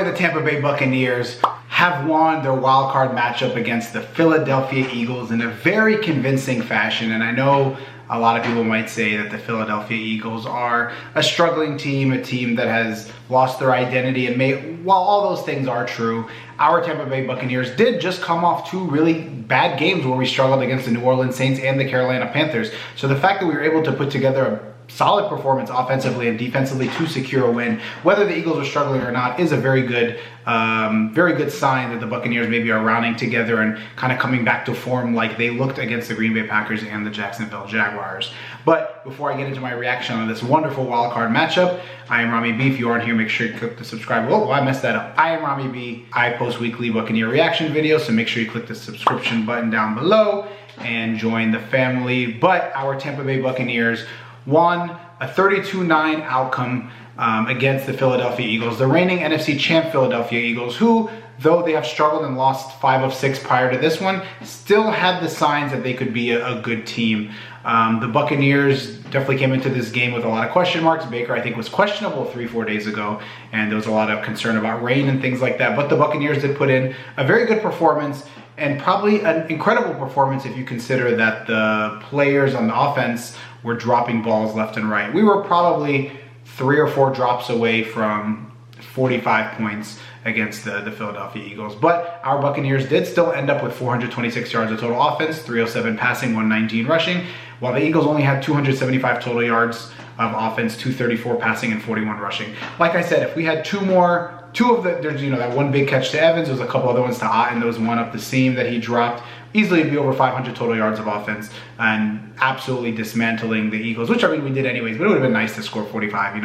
the Tampa Bay Buccaneers have won their wild card matchup against the Philadelphia Eagles in a very convincing fashion. And I know a lot of people might say that the Philadelphia Eagles are a struggling team, a team that has lost their identity. And while all those things are true, our Tampa Bay Buccaneers did just come off two really bad games where we struggled against the New Orleans Saints and the Carolina Panthers. So the fact that we were able to put together a solid performance offensively and defensively to secure a win, whether the Eagles are struggling or not, is a very good sign that the Buccaneers maybe are rounding together and kind of coming back to form like they looked against the Green Bay Packers and the Jacksonville Jaguars. But before I get into my reaction on this wonderful wild card matchup, I am Rami B. If you aren't here, make sure you click the subscribe. Oh, I messed that up. I am Rami B. I post weekly Buccaneer reaction videos, so make sure you click the subscription button down below and join the family. But our Tampa Bay Buccaneers won a 32-9 outcome against the Philadelphia Eagles, the reigning NFC champ Philadelphia Eagles, who, though they have struggled and lost 5 of 6 prior to this one, still had the signs that they could be a good team. The Buccaneers definitely came into this game with a lot of question marks. Baker, I think, was questionable 3-4 days ago, and there was a lot of concern about rain and things like that. But the Buccaneers did put in a very good performance, and probably an incredible performance if you consider that the players on the offense were dropping balls left and right. We were probably 3 or 4 drops away from 45 points against the Philadelphia Eagles. But our Buccaneers did still end up with 426 yards of total offense, 307 passing, 119 rushing, while the Eagles only had 275 total yards of offense, 234 passing, and 41 rushing. Like I said, if we had there's that one big catch to Evans, there's a couple other ones to Otten, there was one up the seam that he dropped. Easily be over 500 total yards of offense and absolutely dismantling the Eagles, which I mean we did anyways, but it would have been nice to score 45,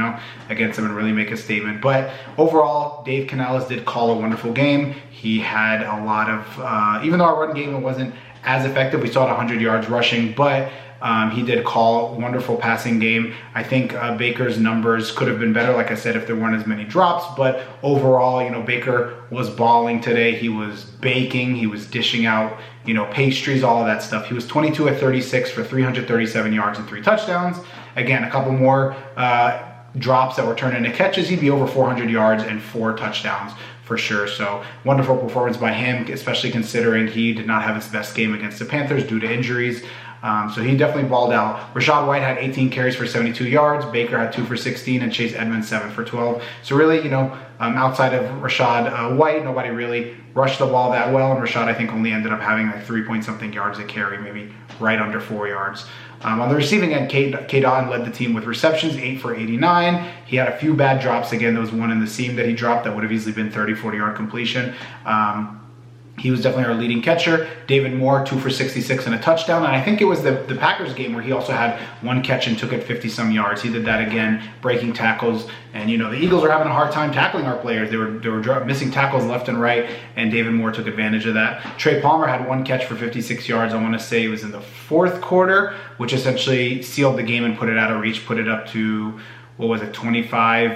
against them and really make a statement. But overall, Dave Canales did call a wonderful game. He had a lot of, even though our run game wasn't as effective, we saw 100 yards rushing, but he did call a wonderful passing game. I think Baker's numbers could have been better, like I said, if there weren't as many drops. But overall, Baker was balling today. He was baking. He was dishing out, pastries, all of that stuff. He was 22 of 36 for 337 yards and 3 touchdowns. Again, a couple more drops that were turned into catches. He'd be over 400 yards and 4 touchdowns for sure. So wonderful performance by him, especially considering he did not have his best game against the Panthers due to injuries. So he definitely balled out. Rachaad White had 18 carries for 72 yards. Baker had 2 for 16, and Chase Edmonds 7 for 12. So really, outside of Rachaad White, nobody really rushed the ball that well. And Rachaad, I think, only ended up having like 3-point-something yards a carry, maybe right under 4 yards. On the receiving end, Cade Otton led the team with receptions, 8 for 89. He had a few bad drops. Again, there was one in the seam that he dropped that would have easily been 40-yard completion. He was definitely our leading catcher. David Moore, 2 for 66 and a touchdown. And I think it was the Packers game where he also had 1 catch and took it 50-some yards. He did that again, breaking tackles. And, the Eagles were having a hard time tackling our players. They were missing tackles left and right, and David Moore took advantage of that. Trey Palmer had 1 catch for 56 yards. I want to say it was in the 4th quarter, which essentially sealed the game and put it out of reach, put it up to, 25?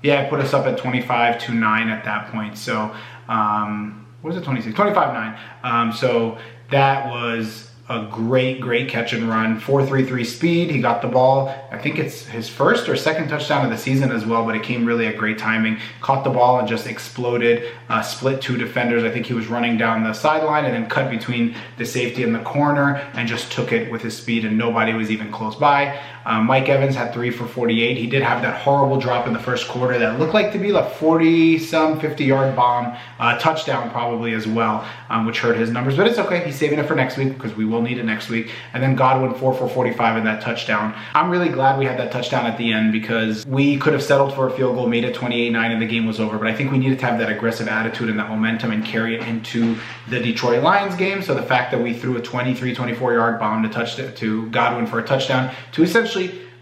It put us up at 25-9 at that point. So, what was it, 26? 25-9. So that was a great catch and run. 4.33 speed. He got the ball. I think it's his first or second touchdown of the season as well, but it came really at great timing. Caught the ball and just exploded. Split 2 defenders. I think he was running down the sideline and then cut between the safety and the corner and just took it with his speed, and nobody was even close by. Mike Evans had 3 for 48. He did have that horrible drop in the first quarter that looked like to be like 40-some 50-yard bomb, touchdown probably as well, which hurt his numbers. But it's okay. He's saving it for next week because we will need it next week. And then Godwin, 4 for 45 in that touchdown. I'm really glad we had that touchdown at the end because we could have settled for a field goal, made it 28-9, and the game was over. But I think we needed to have that aggressive attitude and that momentum and carry it into the Detroit Lions game. So the fact that we threw a 23-24-yard bomb to Godwin for a touchdown to essentially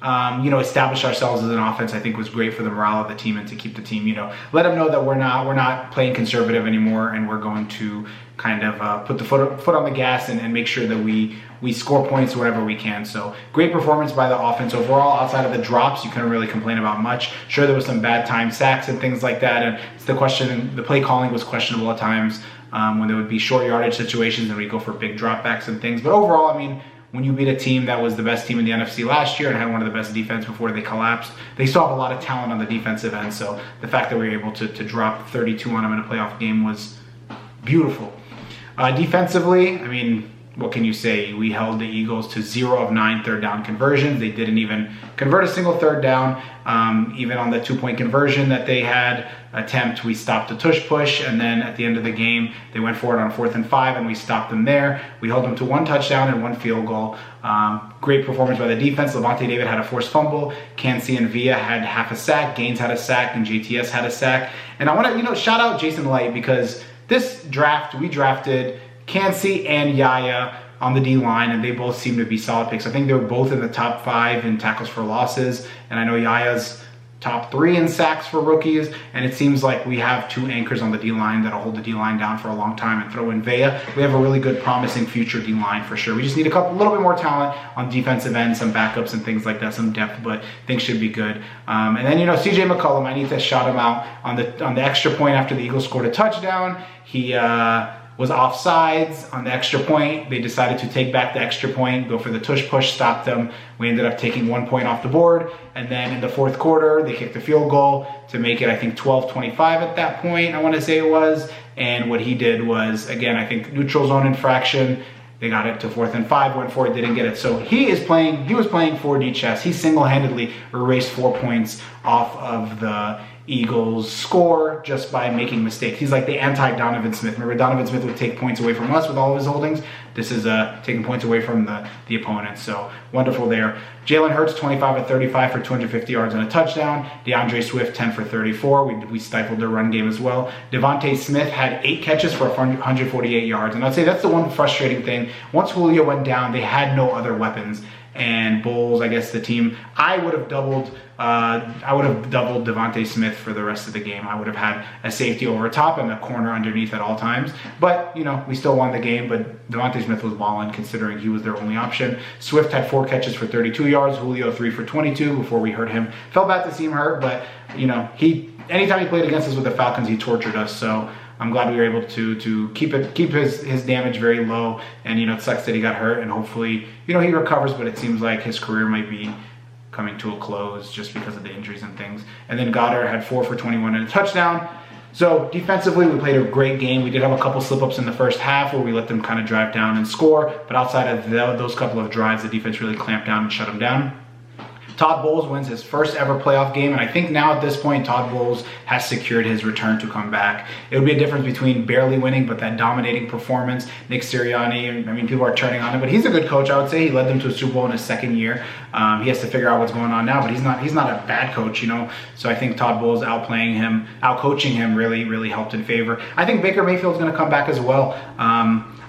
establish ourselves as an offense, I think was great for the morale of the team and to keep the team, let them know that we're not playing conservative anymore, and we're going to kind of put the foot on the gas and make sure that we score points wherever we can. So great performance by the offense overall. Outside of the drops, you couldn't really complain about much. Sure, there was some bad time sacks and things like that, and it's the play calling was questionable at times when there would be short yardage situations and we'd go for big dropbacks and things. But overall, I mean, when you beat a team that was the best team in the NFC last year and had one of the best defense before they collapsed, they still have a lot of talent on the defensive end. So the fact that we were able to drop 32 on them in a playoff game was beautiful. Defensively, I mean, what can you say? We held the Eagles to 0 of 9 third down conversions. They didn't even convert a single third down. Even on the 2-point conversion that they had attempt, we stopped the tush push, and then at the end of the game, they went for it on 4th and 5, and we stopped them there. We held them to 1 touchdown and 1 field goal. Great performance by the defense. Levante David had a forced fumble. Cansey and Villa had half a sack. Gaines had a sack, and JTS had a sack. And I want to, shout out Jason Light, because this draft, we drafted Cansey and Yaya on the D-line, and they both seem to be solid picks. I think they were both in the top 5 in tackles for losses, and I know Yaya's top 3 in sacks for rookies, and it seems like we have 2 anchors on the D-line that'll hold the D-line down for a long time, and throw in Vea. We have a really good, promising future D-line for sure. We just need a little bit more talent on defensive end, some backups and things like that, some depth, but things should be good. And then, CJ McCollum, I need to shout him out on the extra point after the Eagles scored a touchdown. He was offsides on the extra point. They decided to take back the extra point, go for the tush push, stop them. We ended up taking 1 point off the board. And then in the 4th quarter, they kicked a field goal to make it, I think, 12-25 at that point, I want to say it was. And what he did was, again, I think neutral zone infraction. They got it to 4th and 5, went for it, didn't get it. So he was playing 4D chess. He single-handedly erased 4 points off of the Eagles score just by making mistakes. He's like the anti-Donovan Smith. Remember, Donovan Smith would take points away from us with all of his holdings. This is taking points away from the opponent. So wonderful there. Jalen Hurts, 25 of 35 for 250 yards and a touchdown. DeAndre Swift, 10 for 34. We stifled their run game as well. Devontae Smith had 8 catches for 148 yards. And I'd say that's the one frustrating thing. Once Julio went down, they had no other weapons. And Bulls, I guess the team, I would have doubled Devontae Smith for the rest of the game. I would have had a safety over top and a corner underneath at all times. But, we still won the game, but Devontae Smith was balling considering he was their only option. Swift had 4 catches for 32 yards, Julio 3 for 22 before we hurt him. Felt bad to see him hurt, but, anytime he played against us with the Falcons, he tortured us. So I'm glad we were able to keep his damage very low, and it sucks that he got hurt, and hopefully he recovers, but it seems like his career might be coming to a close just because of the injuries and things. And then Goddard had 4 for 21 and a touchdown. So defensively, we played a great game. We did have a couple slip-ups in the first half where we let them kind of drive down and score, but outside of those couple of drives, the defense really clamped down and shut them down. Todd Bowles wins his first ever playoff game, and I think now at this point, Todd Bowles has secured his return to come back. It would be a difference between barely winning, but that dominating performance. Nick Sirianni, people are turning on him, but he's a good coach, I would say. He led them to a Super Bowl in his 2nd year. He has to figure out what's going on now, but he's not a bad coach, So I think Todd Bowles outcoaching him really helped in favor. I think Baker Mayfield's going to come back as well.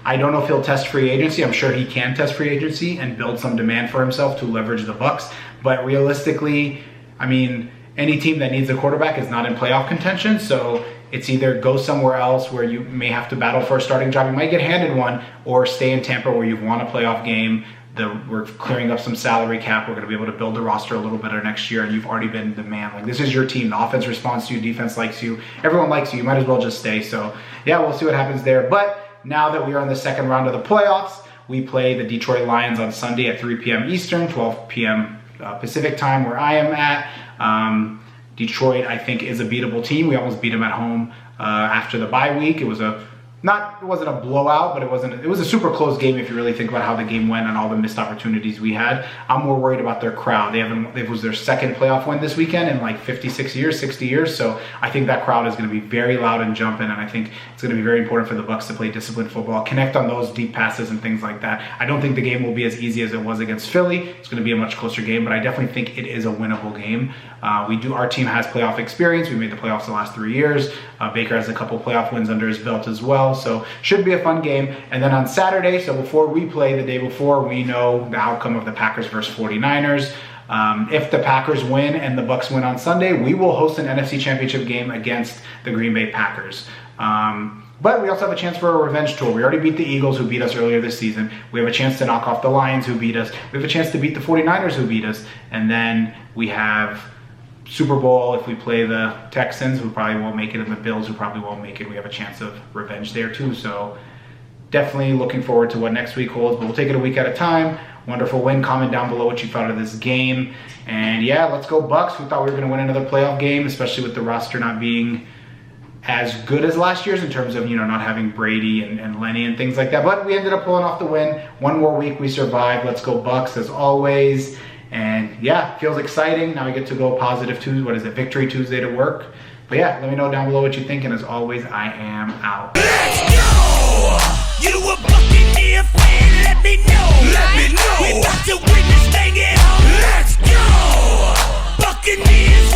I don't know if he'll test free agency. I'm sure he can test free agency and build some demand for himself to leverage the Bucs. But realistically, any team that needs a quarterback is not in playoff contention. So it's either go somewhere else where you may have to battle for a starting job. You might get handed one, or stay in Tampa where you've won a playoff game. We're clearing up some salary cap. We're going to be able to build the roster a little better next year, and you've already been the man. Like, this is your team. The offense responds to you. Defense likes you. Everyone likes you. You might as well just stay. So, yeah, we'll see what happens there. But now that we are in the 2nd round of the playoffs, we play the Detroit Lions on Sunday at 3 p.m. Eastern, 12 p.m. Pacific time where I am at. Detroit, I think, is a beatable team. We almost beat them at home after the bye week. It wasn't a blowout, but it was a super close game if you really think about how the game went and all the missed opportunities we had. I'm more worried about their crowd. It was their 2nd playoff win this weekend in like 56 years, 60 years. So I think that crowd is going to be very loud and jumping, and I think it's going to be very important for the Bucs to play disciplined football, connect on those deep passes and things like that. I don't think the game will be as easy as it was against Philly. It's going to be a much closer game, but I definitely think it is a winnable game. Our team has playoff experience. We made the playoffs the last 3 years. Baker has a couple playoff wins under his belt as well. So should be a fun game. And then on Saturday, so before we play the day before, we know the outcome of the Packers versus 49ers. If the Packers win and the Bucs win on Sunday, we will host an NFC Championship game against the Green Bay Packers. But we also have a chance for a revenge tour. We already beat the Eagles, who beat us earlier this season. We have a chance to knock off the Lions, who beat us. We have a chance to beat the 49ers, who beat us. And then we have Super Bowl if we play the Texans, who probably won't make it, and the Bills, who probably won't make it. We have a chance of revenge there too. So definitely looking forward to what next week holds, but we'll take it a week at a time. wonderful win. Comment down below what you thought of this game. And yeah, let's go Bucks. We thought we were going to win another playoff game, especially with the roster not being as good as last year's in terms of, not having Brady and Lenny and things like that. But we ended up pulling off the win. One more week, we survived. Let's go Bucks as always. And yeah, feels exciting. Now we get to go positive Tuesday, Victory Tuesday to work. But yeah, let me know down below what you think. And as always, I am out. Let's go! You a Buccaneer